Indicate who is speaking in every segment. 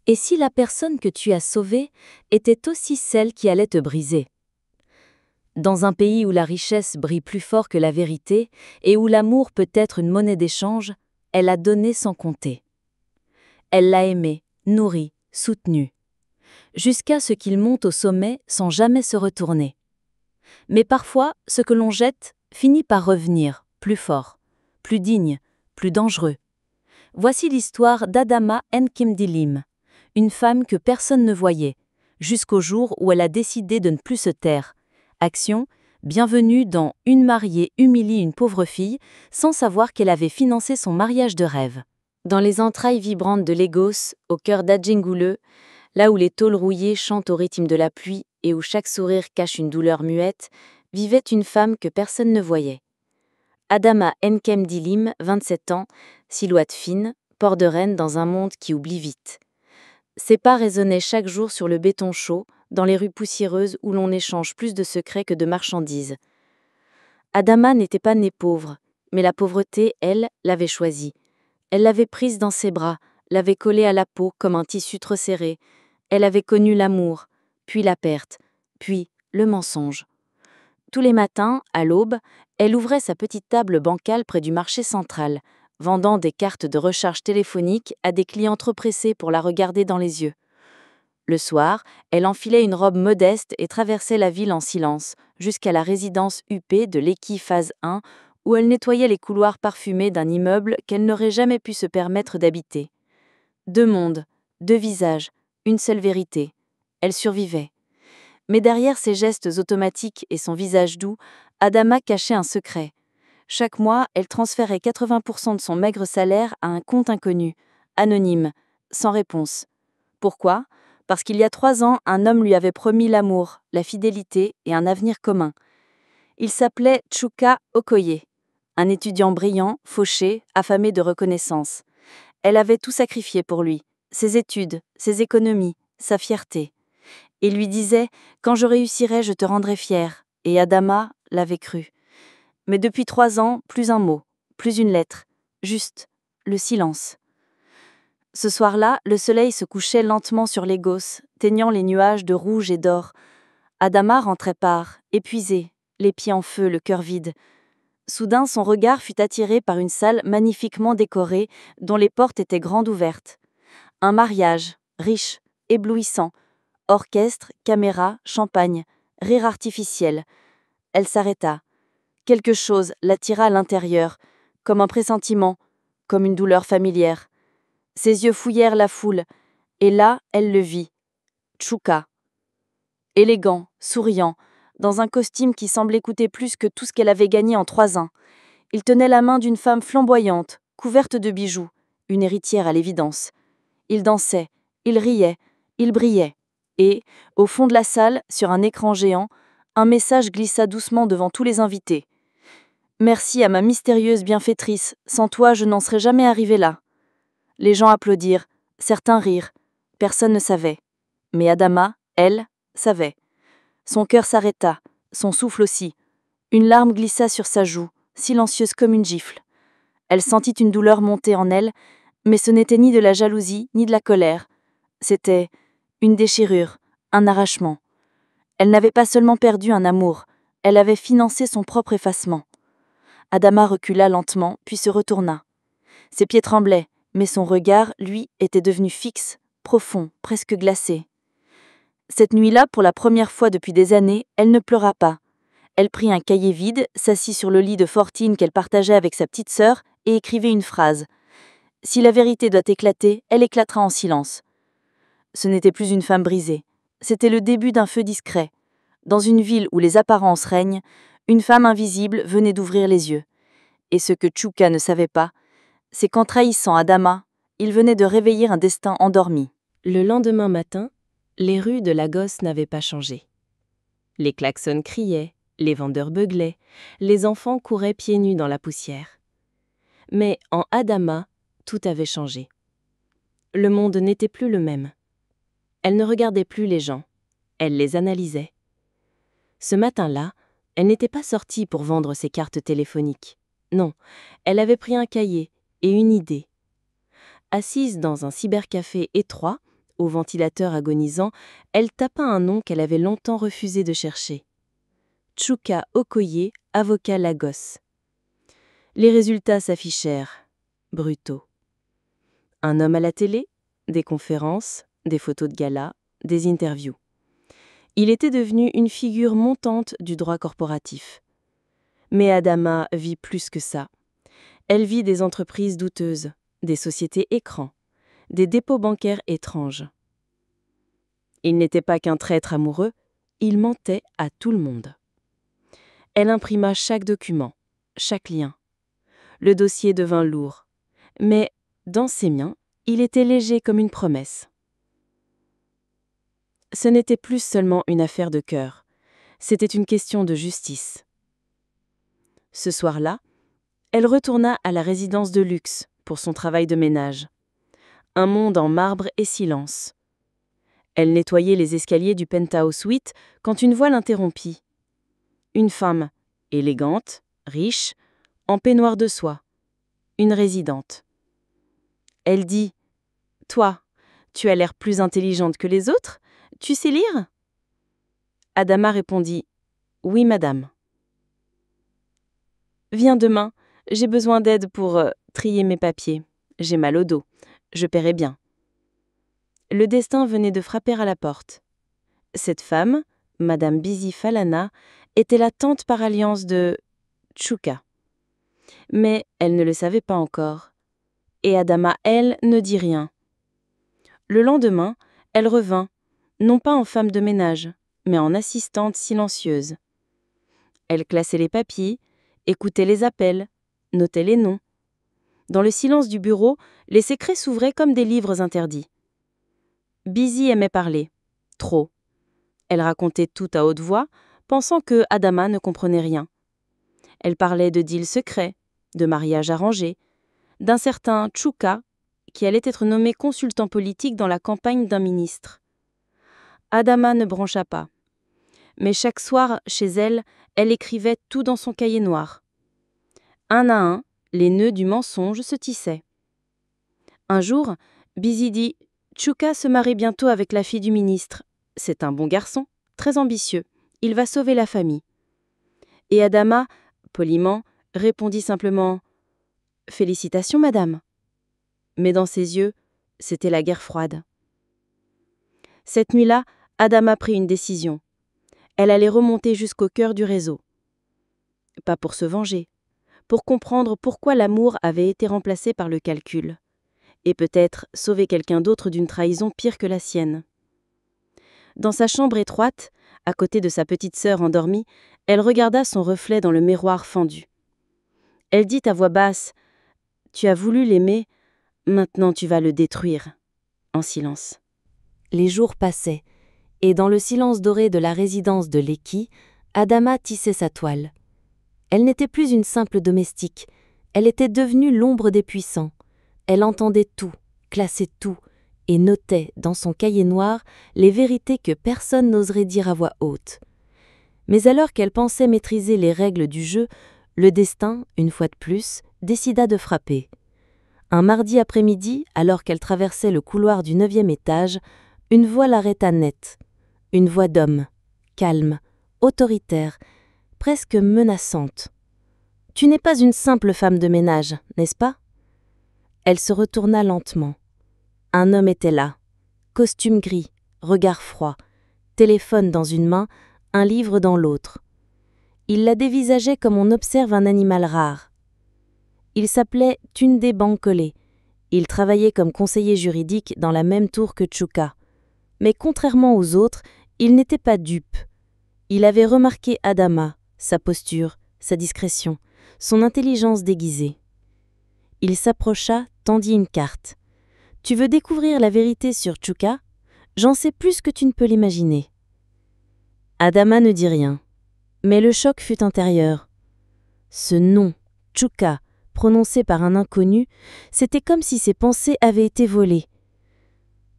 Speaker 1: Et si la personne que tu as sauvée était aussi celle qui allait te briser? Dans un pays où la richesse brille plus fort que la vérité et où l'amour peut être une monnaie d'échange, elle a donné sans compter. Elle l'a aimé, nourri, soutenu, jusqu'à ce qu'il monte au sommet sans jamais se retourner. Mais parfois, ce que l'on jette finit par revenir, plus fort, plus digne, plus dangereux. Voici l'histoire d'Adama Nkemdilim, une femme que personne ne voyait, jusqu'au jour où elle a décidé de ne plus se taire. Action, bienvenue dans Une mariée humilie une pauvre fille, sans savoir qu'elle avait financé son mariage de rêve. Dans les entrailles vibrantes de Lagos, au cœur d'Adjengouleu, là où les tôles rouillées chantent au rythme de la pluie et où chaque sourire cache une douleur muette, vivait une femme que personne ne voyait. Adama Nkemdilim, 27 ans, silhouette fine, port de reine dans un monde qui oublie vite. Ses pas résonnaient chaque jour sur le béton chaud, dans les rues poussiéreuses où l'on échange plus de secrets que de marchandises. Adama n'était pas née pauvre, mais la pauvreté, elle, l'avait choisie. Elle l'avait prise dans ses bras, l'avait collée à la peau comme un tissu trop serré. Elle avait connu l'amour, puis la perte, puis le mensonge. Tous les matins, à l'aube, elle ouvrait sa petite table bancale près du marché central, vendant des cartes de recharge téléphonique à des clients trop pressés pour la regarder dans les yeux. Le soir, elle enfilait une robe modeste et traversait la ville en silence, jusqu'à la résidence huppée de l'Eki Phase 1, où elle nettoyait les couloirs parfumés d'un immeuble qu'elle n'aurait jamais pu se permettre d'habiter. 2 mondes, 2 visages, une seule vérité. Elle survivait. Mais derrière ses gestes automatiques et son visage doux, Adama cachait un secret. Chaque mois, elle transférait 80% de son maigre salaire à un compte inconnu, anonyme, sans réponse. Pourquoi ? Parce qu'il y a 3 ans, un homme lui avait promis l'amour, la fidélité et un avenir commun. Il s'appelait Chuka Okoye, un étudiant brillant, fauché, affamé de reconnaissance. Elle avait tout sacrifié pour lui, ses études, ses économies, sa fierté. Il lui disait « Quand je réussirai, je te rendrai fière », et Adama l'avait cru. Mais depuis 3 ans, plus un mot, plus une lettre, juste le silence. Ce soir-là, le soleil se couchait lentement sur Lagos, teignant les nuages de rouge et d'or. Adama rentrait part, épuisée, les pieds en feu, le cœur vide. Soudain, son regard fut attiré par une salle magnifiquement décorée, dont les portes étaient grandes ouvertes. Un mariage, riche, éblouissant. Orchestre, caméra, champagne, rire artificiel. Elle s'arrêta. Quelque chose l'attira à l'intérieur, comme un pressentiment, comme une douleur familière. Ses yeux fouillèrent la foule, et là, elle le vit. Chuka. Élégant, souriant, dans un costume qui semblait coûter plus que tout ce qu'elle avait gagné en 3 ans. Il tenait la main d'une femme flamboyante, couverte de bijoux, une héritière à l'évidence. Il dansait, il riait, il brillait. Et, au fond de la salle, sur un écran géant, un message glissa doucement devant tous les invités. « Merci à ma mystérieuse bienfaitrice, sans toi je n'en serais jamais arrivé là. » Les gens applaudirent, certains rirent, personne ne savait. Mais Adama, elle, savait. Son cœur s'arrêta, son souffle aussi. Une larme glissa sur sa joue, silencieuse comme une gifle. Elle sentit une douleur monter en elle, mais ce n'était ni de la jalousie, ni de la colère. C'était une déchirure, un arrachement. Elle n'avait pas seulement perdu un amour, elle avait financé son propre effacement. Adama recula lentement, puis se retourna. Ses pieds tremblaient, mais son regard, lui, était devenu fixe, profond, presque glacé. Cette nuit-là, pour la première fois depuis des années, elle ne pleura pas. Elle prit un cahier vide, s'assit sur le lit de Fortine qu'elle partageait avec sa petite sœur et écrivait une phrase. « Si la vérité doit éclater, elle éclatera en silence. » Ce n'était plus une femme brisée. C'était le début d'un feu discret. Dans une ville où les apparences règnent, une femme invisible venait d'ouvrir les yeux. Et ce que Chuka ne savait pas, c'est qu'en trahissant Adama, il venait de réveiller un destin endormi. Le lendemain matin, les rues de Lagos n'avaient pas changé. Les klaxons criaient, les vendeurs beuglaient, les enfants couraient pieds nus dans la poussière. Mais en Adama, tout avait changé. Le monde n'était plus le même. Elle ne regardait plus les gens, elle les analysait. Ce matin-là, elle n'était pas sortie pour vendre ses cartes téléphoniques. Non, elle avait pris un cahier et une idée. Assise dans un cybercafé étroit, au ventilateur agonisant, elle tapa un nom qu'elle avait longtemps refusé de chercher. Chuka Okoye, avocat Lagos. Les résultats s'affichèrent. Brutaux. Un homme à la télé, des conférences, des photos de gala, des interviews. Il était devenu une figure montante du droit corporatif. Mais Adama vit plus que ça. Elle vit des entreprises douteuses, des sociétés écrans, des dépôts bancaires étranges. Il n'était pas qu'un traître amoureux, il mentait à tout le monde. Elle imprima chaque document, chaque lien. Le dossier devint lourd, mais dans ses mains, il était léger comme une promesse. Ce n'était plus seulement une affaire de cœur, c'était une question de justice. Ce soir-là, elle retourna à la résidence de luxe pour son travail de ménage. Un monde en marbre et silence. Elle nettoyait les escaliers du penthouse suite quand une voix l'interrompit. Une femme, élégante, riche, en peignoir de soie. Une résidente. Elle dit « Toi, tu as l'air plus intelligente que les autres? Tu sais lire ?» Adama répondit « Oui, madame. » « Viens demain, j'ai besoin d'aide pour trier mes papiers. J'ai mal au dos. Je paierai bien. » Le destin venait de frapper à la porte. Cette femme, Madame Bizi Falana, était la tante par alliance de Chuka. Mais elle ne le savait pas encore. Et Adama, elle, ne dit rien. Le lendemain, elle revint, non pas en femme de ménage, mais en assistante silencieuse. Elle classait les papiers, écoutait les appels, notait les noms. Dans le silence du bureau, les secrets s'ouvraient comme des livres interdits. Bizi aimait parler. Trop. Elle racontait tout à haute voix, pensant que Adama ne comprenait rien. Elle parlait de deals secrets, de mariages arrangés, d'un certain Chuka, qui allait être nommé consultant politique dans la campagne d'un ministre. Adama ne broncha pas. Mais chaque soir, chez elle, elle écrivait tout dans son cahier noir. Un à un, les nœuds du mensonge se tissaient. Un jour, Bizi dit « Chuka se marie bientôt avec la fille du ministre. C'est un bon garçon, très ambitieux. Il va sauver la famille. » Et Adama, poliment, répondit simplement « Félicitations, madame. » Mais dans ses yeux, c'était la guerre froide. Cette nuit-là, Adama prit une décision. Elle allait remonter jusqu'au cœur du réseau. Pas pour se venger, pour comprendre pourquoi l'amour avait été remplacé par le calcul, et peut-être sauver quelqu'un d'autre d'une trahison pire que la sienne. Dans sa chambre étroite, à côté de sa petite sœur endormie, elle regarda son reflet dans le miroir fendu. Elle dit à voix basse « Tu as voulu l'aimer, maintenant tu vas le détruire », en silence. Les jours passaient, et dans le silence doré de la résidence de Lekki, Adama tissait sa toile. Elle n'était plus une simple domestique, elle était devenue l'ombre des puissants. Elle entendait tout, classait tout, et notait dans son cahier noir les vérités que personne n'oserait dire à voix haute. Mais alors qu'elle pensait maîtriser les règles du jeu, le destin, une fois de plus, décida de frapper. Un mardi après-midi, alors qu'elle traversait le couloir du 9e étage, une voix l'arrêta net. Une voix d'homme, calme, autoritaire, presque menaçante. « Tu n'es pas une simple femme de ménage, n'est-ce pas ?» Elle se retourna lentement. Un homme était là, costume gris, regard froid, téléphone dans une main, un livre dans l'autre. Il la dévisageait comme on observe un animal rare. Il s'appelait Tunde Bankole. Il travaillait comme conseiller juridique dans la même tour que Chuka. Mais contrairement aux autres, il n'était pas dupe. Il avait remarqué Adama, sa posture, sa discrétion, son intelligence déguisée. Il s'approcha, tendit une carte. « Tu veux découvrir la vérité sur Chuka ? J'en sais plus que tu ne peux l'imaginer. » Adama ne dit rien, mais le choc fut intérieur. Ce nom, Chuka, prononcé par un inconnu, c'était comme si ses pensées avaient été volées.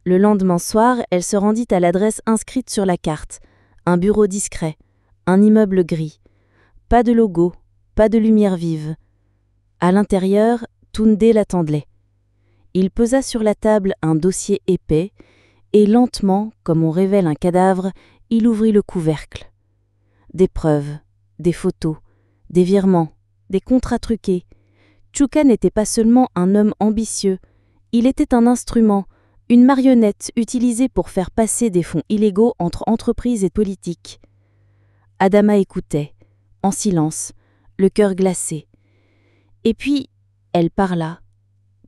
Speaker 1: Le lendemain soir, elle se rendit à l'adresse inscrite sur la carte. Un bureau discret, un immeuble gris. Pas de logo, pas de lumière vive. À l'intérieur, Tunde l'attendait. Il posa sur la table un dossier épais, Et lentement, comme on révèle un cadavre, il ouvrit le couvercle. Des preuves, des photos, des virements, des contrats truqués. Tchouka n'était pas seulement un homme ambitieux, il était un instrument, une marionnette utilisée pour faire passer des fonds illégaux entre entreprises et politiques. Adama écoutait, en silence, le cœur glacé. Et puis, elle parla,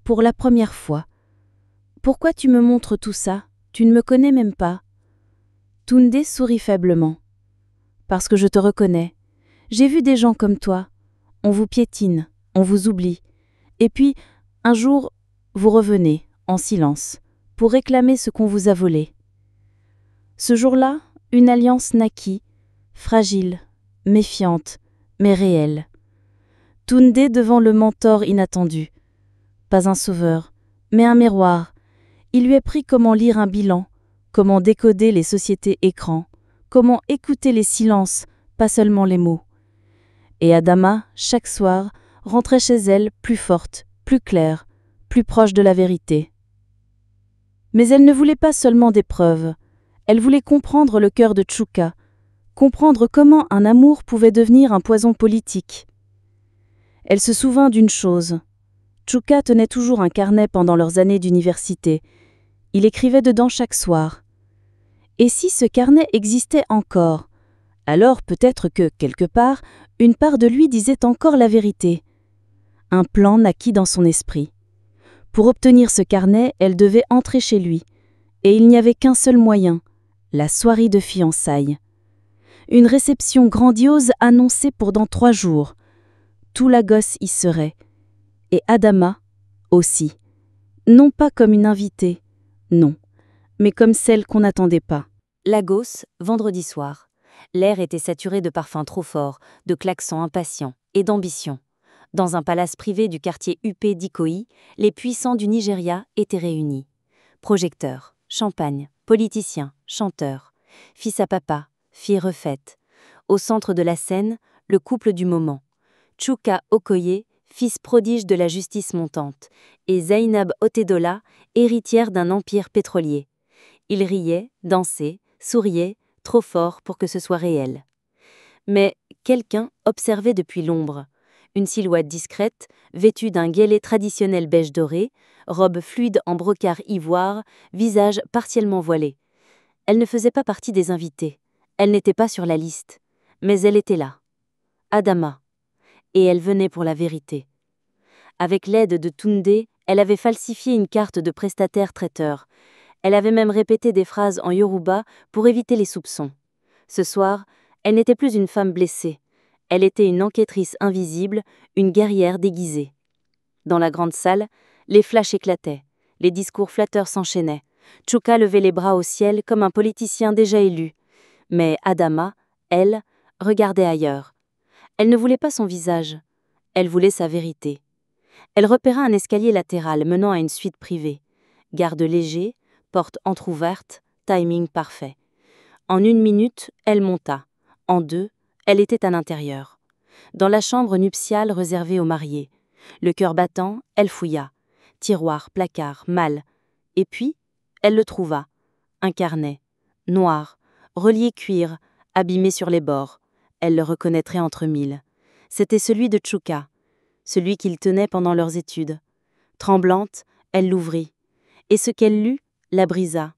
Speaker 1: pour la première fois. « Pourquoi tu me montres tout ça? Tu ne me connais même pas. » Toundé sourit faiblement. « Parce que je te reconnais. J'ai vu des gens comme toi. On vous piétine, on vous oublie. Et puis, un jour, vous revenez, en silence, pour réclamer ce qu'on vous a volé. » Ce jour-là, une alliance naquit, fragile, méfiante, mais réelle. Toundé devant le mentor inattendu. Pas un sauveur, mais un miroir. Il lui apprit comment lire un bilan, comment décoder les sociétés écrans, comment écouter les silences, pas seulement les mots. Et Adama, chaque soir, rentrait chez elle plus forte, plus claire, plus proche de la vérité. Mais elle ne voulait pas seulement des preuves. Elle voulait comprendre le cœur de Tchouka, comprendre comment un amour pouvait devenir un poison politique. Elle se souvint d'une chose. Tchouka tenait toujours un carnet pendant leurs années d'université. Il écrivait dedans chaque soir. Et si ce carnet existait encore, alors peut-être que, quelque part, une part de lui disait encore la vérité. Un plan naquit dans son esprit. Pour obtenir ce carnet, elle devait entrer chez lui. Et il n'y avait qu'un seul moyen, la soirée de fiançailles. Une réception grandiose annoncée pour dans 3 jours. Tout Lagos y serait. Et Adama aussi. Non pas comme une invitée, non, mais comme celle qu'on n'attendait pas. Lagos, vendredi soir. L'air était saturé de parfums trop forts, de klaxons impatients et d'ambition. Dans un palace privé du quartier huppé d'Ikoyi, les puissants du Nigeria étaient réunis. Projecteurs, champagne, politiciens, chanteurs, fils à papa, filles refaites. Au centre de la scène, le couple du moment. Tchouka Okoye, fils prodige de la justice montante, et Zainab Otedola, héritière d'un empire pétrolier. Ils riaient, dansaient, souriaient, trop fort pour que ce soit réel. Mais quelqu'un observait depuis l'ombre. Une silhouette discrète, vêtue d'un guélet traditionnel beige doré, robe fluide en brocart ivoire, visage partiellement voilé. Elle ne faisait pas partie des invités. Elle n'était pas sur la liste. Mais elle était là. Adama. Et elle venait pour la vérité. Avec l'aide de Toundé, elle avait falsifié une carte de prestataire-traiteur. Elle avait même répété des phrases en yoruba pour éviter les soupçons. Ce soir, elle n'était plus une femme blessée. Elle était une enquêtrice invisible, une guerrière déguisée. Dans la grande salle, les flashs éclataient, les discours flatteurs s'enchaînaient. Tchouka levait les bras au ciel comme un politicien déjà élu. Mais Adama, elle, regardait ailleurs. Elle ne voulait pas son visage. Elle voulait sa vérité. Elle repéra un escalier latéral menant à une suite privée. Garde léger, porte entr'ouverte, timing parfait. En 1 minute, elle monta. En 2, elle était à l'intérieur. Dans la chambre nuptiale réservée aux mariés. Le cœur battant, elle fouilla. Tiroir, placard, malle. Et puis, elle le trouva. Un carnet. Noir, relié cuir, abîmé sur les bords. Elle le reconnaîtrait entre 1000. C'était celui de Tchouka, celui qu'il tenait pendant leurs études. Tremblante, elle l'ouvrit. Et ce qu'elle lut, la brisa.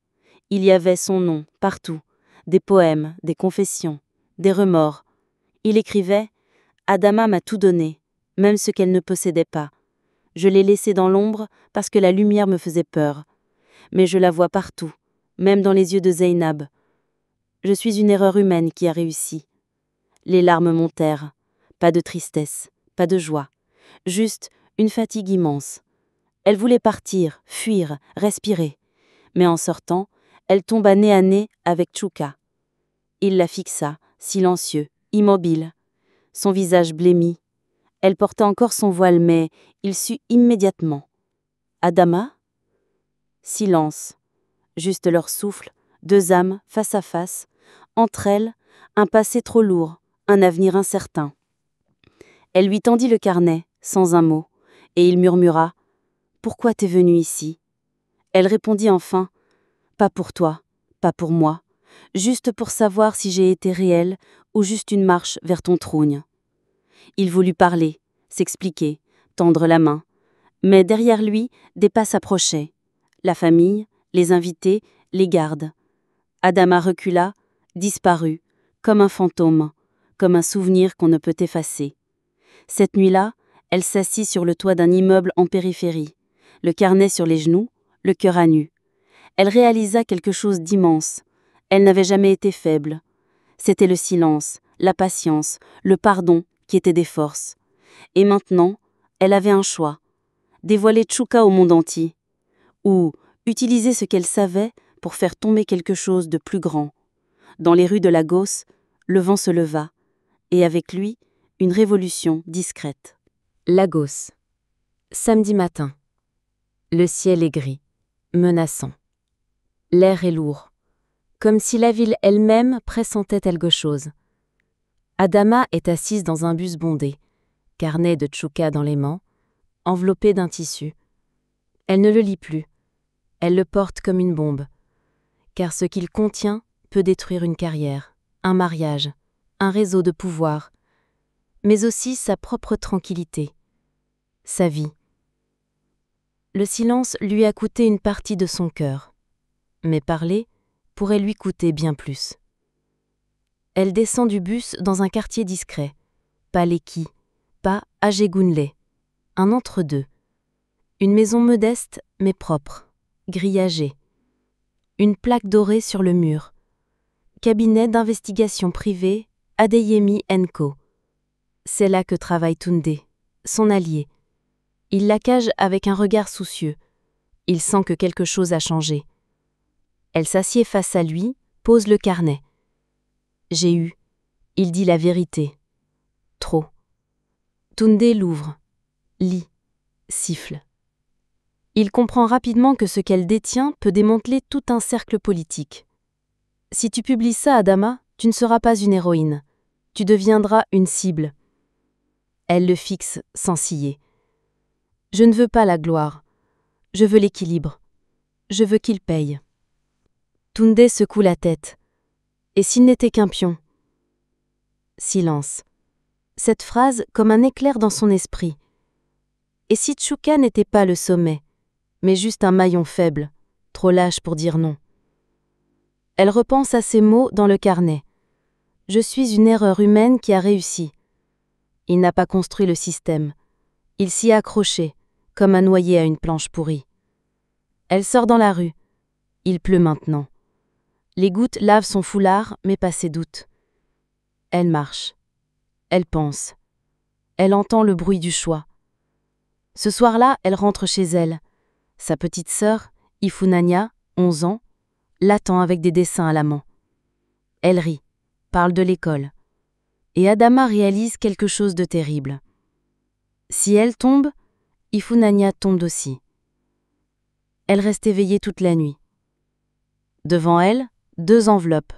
Speaker 1: Il y avait son nom, partout. Des poèmes, des confessions, des remords. Il écrivait « Adama m'a tout donné, même ce qu'elle ne possédait pas. Je l'ai laissée dans l'ombre parce que la lumière me faisait peur. Mais je la vois partout, même dans les yeux de Zainab. Je suis une erreur humaine qui a réussi. » Les larmes montèrent. Pas de tristesse, pas de joie. Juste une fatigue immense. Elle voulait partir, fuir, respirer. Mais en sortant, elle tomba nez à nez avec Tchouka. Il la fixa, silencieux, immobile. Son visage blêmi. Elle portait encore son voile, mais il sut immédiatement. Adama ? Silence. Juste leur souffle, 2 âmes face à face. Entre elles, un passé trop lourd, un avenir incertain. Elle lui tendit le carnet, sans un mot, et il murmura « Pourquoi t'es venue ici ?» Elle répondit enfin Pas pour toi, pas pour moi, juste pour savoir si j'ai été réelle ou juste une marche vers ton trône. Il voulut parler, s'expliquer, tendre la main. Mais derrière lui, des pas s'approchaient. La famille, les invités, les gardes. Adama recula, disparut, comme un fantôme, comme un souvenir qu'on ne peut effacer. Cette nuit-là, elle s'assit sur le toit d'un immeuble en périphérie, le carnet sur les genoux, le cœur à nu. Elle réalisa quelque chose d'immense. Elle n'avait jamais été faible. C'était le silence, la patience, le pardon qui étaient des forces. Et maintenant, elle avait un choix. Dévoiler Tchouka au monde entier. Ou utiliser ce qu'elle savait pour faire tomber quelque chose de plus grand. Dans les rues de Lagos, le vent se leva. Et avec lui, une révolution discrète. Lagos. Samedi matin. Le ciel est gris, menaçant. L'air est lourd, comme si la ville elle-même pressentait quelque chose. Adama est assise dans un bus bondé, carnet de Tchouka dans les mains, enveloppé d'un tissu. Elle ne le lit plus. Elle le porte comme une bombe. Car ce qu'il contient peut détruire une carrière, un mariage, un réseau de pouvoir, mais aussi sa propre tranquillité, sa vie. Le silence lui a coûté une partie de son cœur, mais parler pourrait lui coûter bien plus. Elle descend du bus dans un quartier discret, pas Lekki, pas Ajegunle, un entre-deux. Une maison modeste mais propre, grillagée. Une plaque dorée sur le mur. Cabinet d'investigation privée, Adeyemi & Co. C'est là que travaille Tunde, son allié. Il la cage avec un regard soucieux. Il sent que quelque chose a changé. Elle s'assied face à lui, pose le carnet. J'ai eu. Il dit la vérité. Trop. Tunde l'ouvre, lit, siffle. Il comprend rapidement que ce qu'elle détient peut démanteler tout un cercle politique. Si tu publies ça, Adama, tu ne seras pas une héroïne. Tu deviendras une cible. Elle le fixe sans ciller. Je ne veux pas la gloire. Je veux l'équilibre. Je veux qu'il paye. Tunde secoue la tête. Et s'il n'était qu'un pion? Silence. Cette phrase comme un éclair dans son esprit. Et si Tchouka n'était pas le sommet, mais juste un maillon faible, trop lâche pour dire non? Elle repense à ces mots dans le carnet. Je suis une erreur humaine qui a réussi. Il n'a pas construit le système. Il s'y est accroché, comme un noyé à une planche pourrie. Elle sort dans la rue. Il pleut maintenant. Les gouttes lavent son foulard, mais pas ses doutes. Elle marche. Elle pense. Elle entend le bruit du choix. Ce soir-là, elle rentre chez elle. Sa petite sœur, Ifunanya, 11 ans, l'attend avec des dessins à la main. Elle rit, parle de l'école. Et Adama réalise quelque chose de terrible. Si elle tombe, Ifunanya tombe aussi. Elle reste éveillée toute la nuit. Devant elle, 2 enveloppes.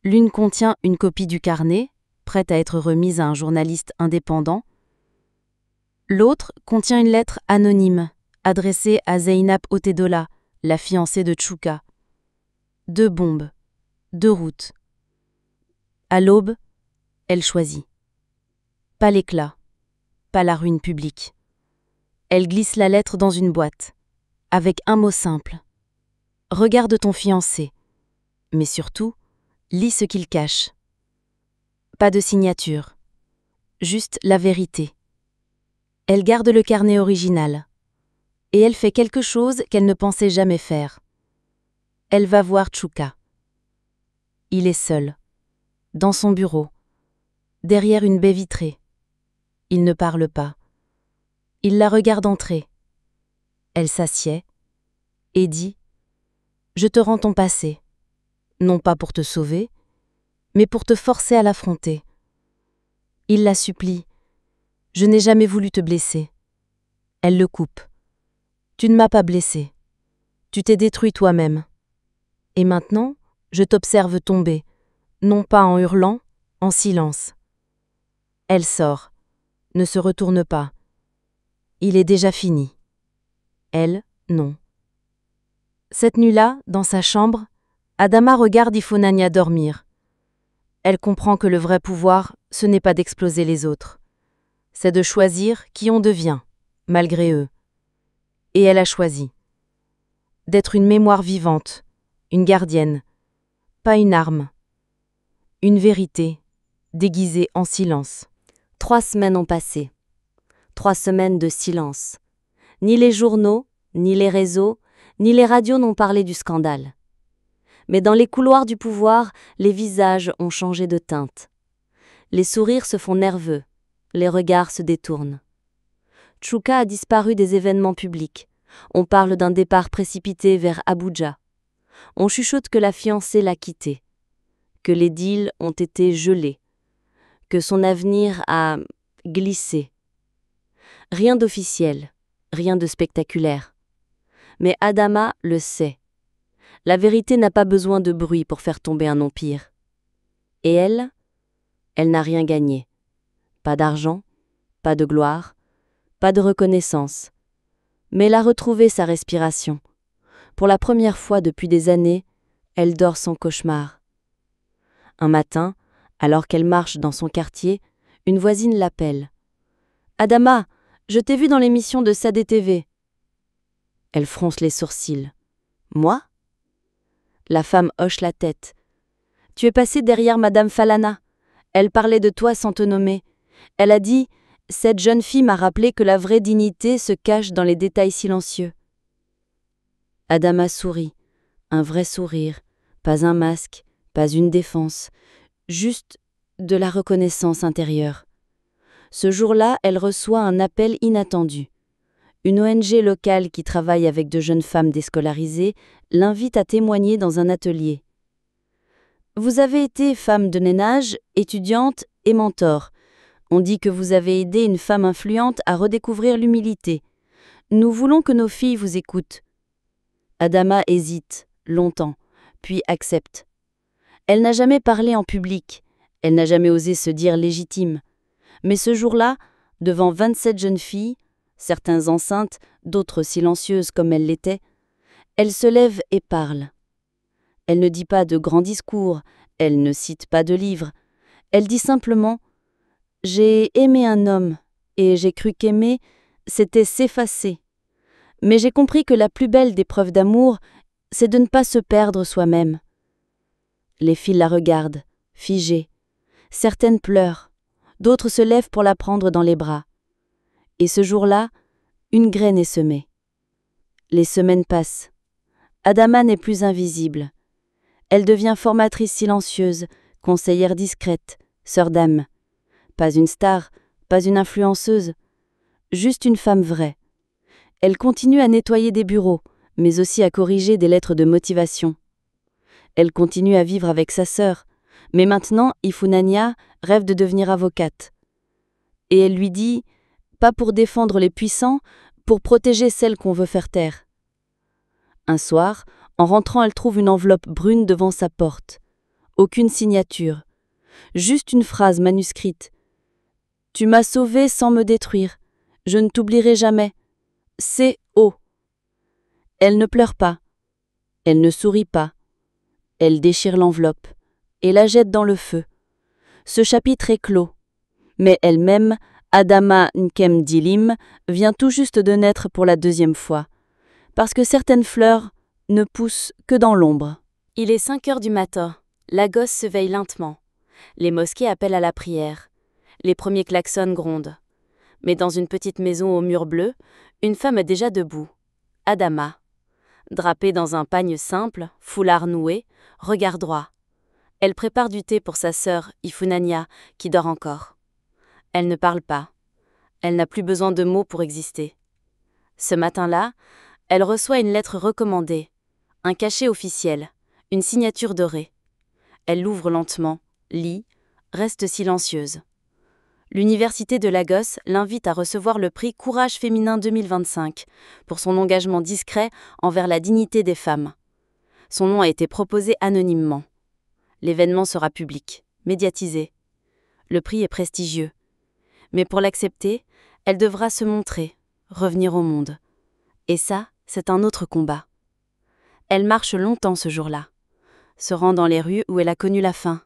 Speaker 1: L'une contient une copie du carnet, prête à être remise à un journaliste indépendant. L'autre contient une lettre anonyme, adressée à Zeynab Otedola, la fiancée de Tchouka. 2 bombes, 2 routes. À l'aube, elle choisit. Pas l'éclat, pas la ruine publique. Elle glisse la lettre dans une boîte, avec un mot simple. Regarde ton fiancé, mais surtout, lis ce qu'il cache. Pas de signature, juste la vérité. Elle garde le carnet original, et elle fait quelque chose qu'elle ne pensait jamais faire. Elle va voir Tchouka. Il est seul, dans son bureau, derrière une baie vitrée. Il ne parle pas. Il la regarde entrer. Elle s'assied et dit « Je te rends ton passé, non pas pour te sauver, mais pour te forcer à l'affronter. » Il la supplie « Je n'ai jamais voulu te blesser. » Elle le coupe. « Tu ne m'as pas blessé. Tu t'es détruit toi-même. Et maintenant, je t'observe tomber, non pas en hurlant, en silence. » Elle sort, ne se retourne pas. Il est déjà fini. Elle, non.
Speaker 2: Cette nuit-là, dans sa chambre, Adama regarde Ifunanya dormir. Elle comprend que le vrai pouvoir, ce n'est pas d'exploser les autres. C'est de choisir qui on devient, malgré eux. Et elle a choisi. D'être une mémoire vivante, une gardienne, pas une arme. Une vérité, déguisée en silence.
Speaker 1: 3 semaines ont passé. 3 semaines de silence. Ni les journaux, ni les réseaux, ni les radios n'ont parlé du scandale. Mais dans les couloirs du pouvoir, les visages ont changé de teinte. Les sourires se font nerveux, les regards se détournent. Chouka a disparu des événements publics. On parle d'un départ précipité vers Abuja. On chuchote que la fiancée l'a quitté, que les deals ont été gelés, que son avenir a glissé. Rien d'officiel, rien de spectaculaire. Mais Adama le sait. La vérité n'a pas besoin de bruit pour faire tomber un empire. Et elle n'a rien gagné. Pas d'argent, pas de gloire, pas de reconnaissance. Mais elle a retrouvé sa respiration. Pour la première fois depuis des années, elle dort sans cauchemar. Un matin, alors qu'elle marche dans son quartier, une voisine l'appelle. « Adama, je t'ai vu dans l'émission de Sadé TV. » Elle fronce les sourcils. « Moi ?» La femme hoche la tête. « Tu es passé derrière Madame Falana. Elle parlait de toi sans te nommer. Elle a dit « Cette jeune fille m'a rappelé que la vraie dignité se cache dans les détails silencieux. » Adama sourit. Un vrai sourire. Pas un masque, pas une défense. Juste de la reconnaissance intérieure. Ce jour-là, elle reçoit un appel inattendu. Une ONG locale qui travaille avec de jeunes femmes déscolarisées l'invite à témoigner dans un atelier. Vous avez été femme de ménage, étudiante et mentor. On dit que vous avez aidé une femme influente à redécouvrir l'humilité. Nous voulons que nos filles vous écoutent. Adama hésite, longtemps, puis accepte. Elle n'a jamais parlé en public, elle n'a jamais osé se dire légitime. Mais ce jour-là, devant 27 jeunes filles, certaines enceintes, d'autres silencieuses comme elle l'était, elle se lève et parle. Elle ne dit pas de grands discours, elle ne cite pas de livres. Elle dit simplement « J'ai aimé un homme, et j'ai cru qu'aimer, c'était s'effacer. Mais j'ai compris que la plus belle des preuves d'amour, c'est de ne pas se perdre soi-même. » Les filles la regardent, figées. Certaines pleurent, d'autres se lèvent pour la prendre dans les bras. Et ce jour-là, une graine est semée. Les semaines passent. Adama n'est plus invisible. Elle devient formatrice silencieuse, conseillère discrète, sœur d'âme. Pas une star, pas une influenceuse, juste une femme vraie. Elle continue à nettoyer des bureaux, mais aussi à corriger des lettres de motivation. Elle continue à vivre avec sa sœur, mais maintenant, Ifunanya rêve de devenir avocate. Et elle lui dit « Pas pour défendre les puissants, pour protéger celles qu'on veut faire taire. » Un soir, en rentrant, elle trouve une enveloppe brune devant sa porte. Aucune signature. Juste une phrase manuscrite. « Tu m'as sauvée sans me détruire. Je ne t'oublierai jamais. C.O. » Elle ne pleure pas. Elle ne sourit pas. Elle déchire l'enveloppe et la jette dans le feu. Ce chapitre est clos. Mais elle-même, Adama Nkem Dilim, vient tout juste de naître pour la 2e fois. Parce que certaines fleurs ne poussent que dans l'ombre. Il est 5 heures du matin. Lagos se veille lentement. Les mosquées appellent à la prière. Les premiers klaxons grondent. Mais dans une petite maison au mur bleu, une femme est déjà debout. Adama. Drapée dans un pagne simple, foulard noué, regard droit. Elle prépare du thé pour sa sœur, Ifunanya, qui dort encore. Elle ne parle pas. Elle n'a plus besoin de mots pour exister. Ce matin-là, elle reçoit une lettre recommandée, un cachet officiel, une signature dorée. Elle l'ouvre lentement, lit, reste silencieuse. L'Université de Lagos l'invite à recevoir le prix Courage féminin 2025 pour son engagement discret envers la dignité des femmes. Son nom a été proposé anonymement. L'événement sera public, médiatisé. Le prix est prestigieux. Mais pour l'accepter, elle devra se montrer, revenir au monde. Et ça, c'est un autre combat.
Speaker 2: Elle marche longtemps ce jour-là, se rend dans les rues où elle a connu la faim,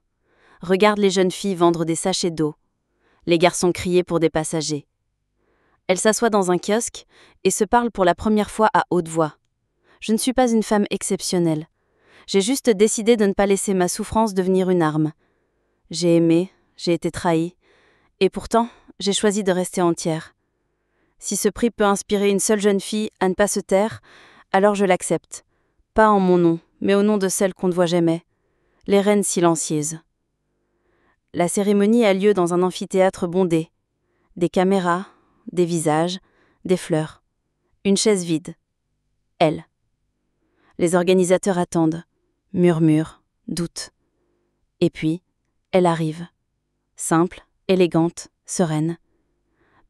Speaker 2: regarde les jeunes filles vendre des sachets d'eau, les garçons crier pour des passagers. Elle s'assoit dans un kiosque et se parle pour la première fois à haute voix. Je ne suis pas une femme exceptionnelle. J'ai juste décidé de ne pas laisser ma souffrance devenir une arme. J'ai aimé, j'ai été trahie, et pourtant, j'ai choisi de rester entière. Si ce prix peut inspirer une seule jeune fille à ne pas se taire, alors je l'accepte. Pas en mon nom, mais au nom de celle qu'on ne voit jamais. Les reines silencieuses. La cérémonie a lieu dans un amphithéâtre bondé. Des caméras, des visages, des fleurs. Une chaise vide. Elle. Les organisateurs attendent, murmurent, doutent. Et puis, elle arrive. Simple, élégante, sereine.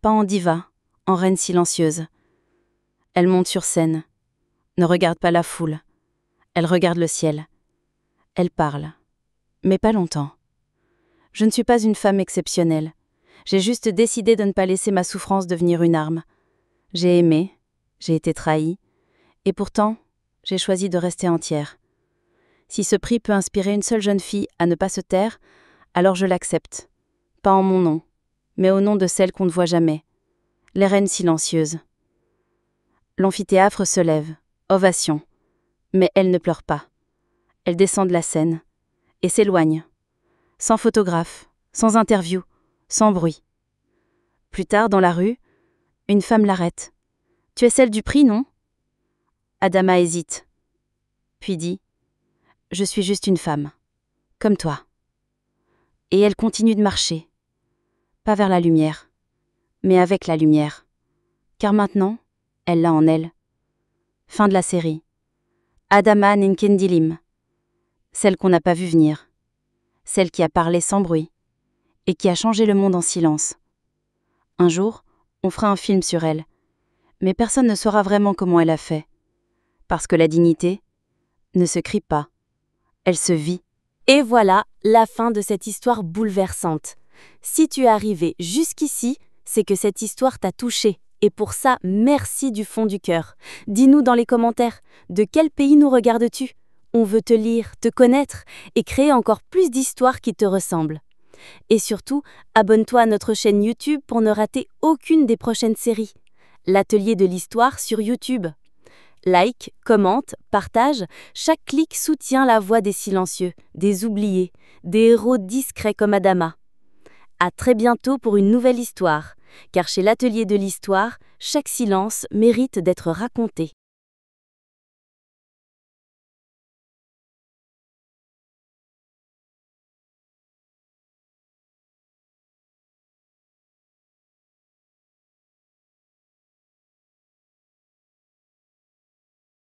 Speaker 2: Pas en diva, en reine silencieuse. Elle monte sur scène. Ne regarde pas la foule. Elle regarde le ciel. Elle parle. Mais pas longtemps. Je ne suis pas une femme exceptionnelle. J'ai juste décidé de ne pas laisser ma souffrance devenir une arme. J'ai aimé, j'ai été trahie, et pourtant, j'ai choisi de rester entière. Si ce prix peut inspirer une seule jeune fille à ne pas se taire, alors je l'accepte. Pas en mon nom, mais au nom de celle qu'on ne voit jamais. Les reines silencieuses. L'amphithéâtre se lève, ovation. Mais elle ne pleure pas. Elle descend de la scène et s'éloigne. Sans photographe, sans interview, sans bruit. Plus tard, dans la rue, une femme l'arrête. « Tu es celle du prix, non ?» Adama hésite, puis dit « Je suis juste une femme, comme toi. » Et elle continue de marcher. Pas vers la lumière, mais avec la lumière. Car maintenant, elle l'a en elle. Fin de la série. Adama Nkendilim. Celle qu'on n'a pas vue venir. Celle qui a parlé sans bruit. Et qui a changé le monde en silence. Un jour, on fera un film sur elle. Mais personne ne saura vraiment comment elle a fait. Parce que la dignité ne se crie pas. Elle se vit.
Speaker 1: Et voilà la fin de cette histoire bouleversante. Si tu es arrivé jusqu'ici, c'est que cette histoire t'a touché. Et pour ça, merci du fond du cœur. Dis-nous dans les commentaires, de quel pays nous regardes-tu ? On veut te lire, te connaître et créer encore plus d'histoires qui te ressemblent. Et surtout, abonne-toi à notre chaîne YouTube pour ne rater aucune des prochaines séries. L'atelier de l'histoire sur YouTube. Like, commente, partage, chaque clic soutient la voix des silencieux, des oubliés, des héros discrets comme Adama. À très bientôt pour une nouvelle histoire, car chez l'atelier de l'histoire, chaque silence mérite d'être raconté.